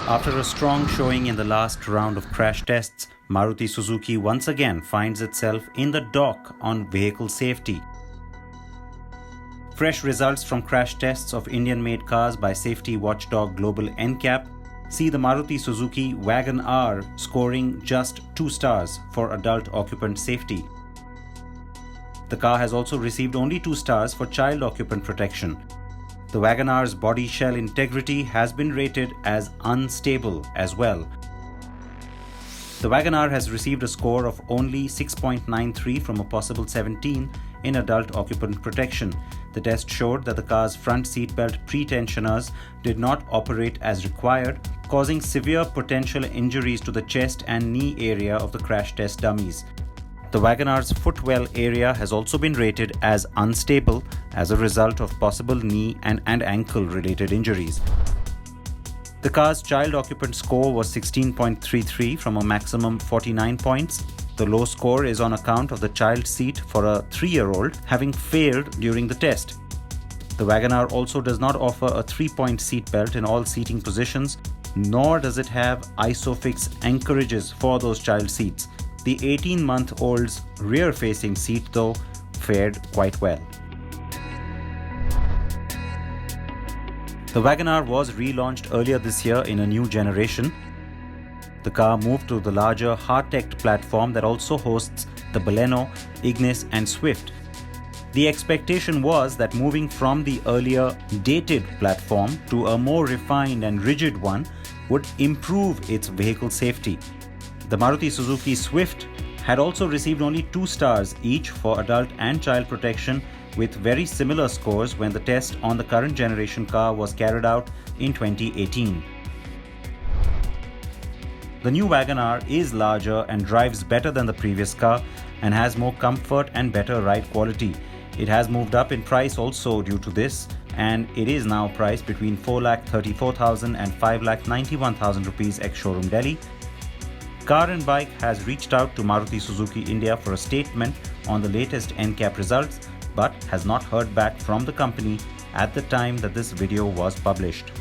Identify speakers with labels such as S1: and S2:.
S1: After a strong showing in the last round of crash tests, Maruti Suzuki once again finds itself in the dock on vehicle safety. Fresh results from crash tests of Indian-made cars by safety watchdog Global NCAP see the Maruti Suzuki Wagon R scoring just 2 stars for adult occupant safety. The car has also received only 2 stars for child occupant protection. The Wagon R's body shell integrity has been rated as unstable as well. The Wagon R has received a score of only 6.93 from a possible 17 in adult occupant protection. The test showed that the car's front seatbelt pretensioners did not operate as required, causing severe potential injuries to the chest and knee area of the crash test dummies. The Wagon R's footwell area has also been rated as unstable as a result of possible knee and ankle related injuries. The car's child occupant score was 16.33 from a maximum 49 points. The low score is on account of the child seat for a 3-year-old having failed during the test. The Wagon R also does not offer a 3-point seat belt in all seating positions, nor does it have ISOFIX anchorages for those child seats. The 18-month-old's rear-facing seat, though, fared quite well. The Wagon R was relaunched earlier this year in a new generation. The car moved to the larger hard-teched platform that also hosts the Baleno, Ignis and Swift. The expectation was that moving from the earlier dated platform to a more refined and rigid one would improve its vehicle safety. The Maruti Suzuki Swift had also received only 2 stars each for adult and child protection, with very similar scores when the test on the current generation car was carried out in 2018. The new Wagon R is larger and drives better than the previous car and has more comfort and better ride quality. It has moved up in price also due to this, and it is now priced between 4,34,000 and 5,91,000 rupees ex-showroom Delhi. Car and Bike has reached out to Maruti Suzuki India for a statement on the latest NCAP results, but has not heard back from the company at the time that this video was published.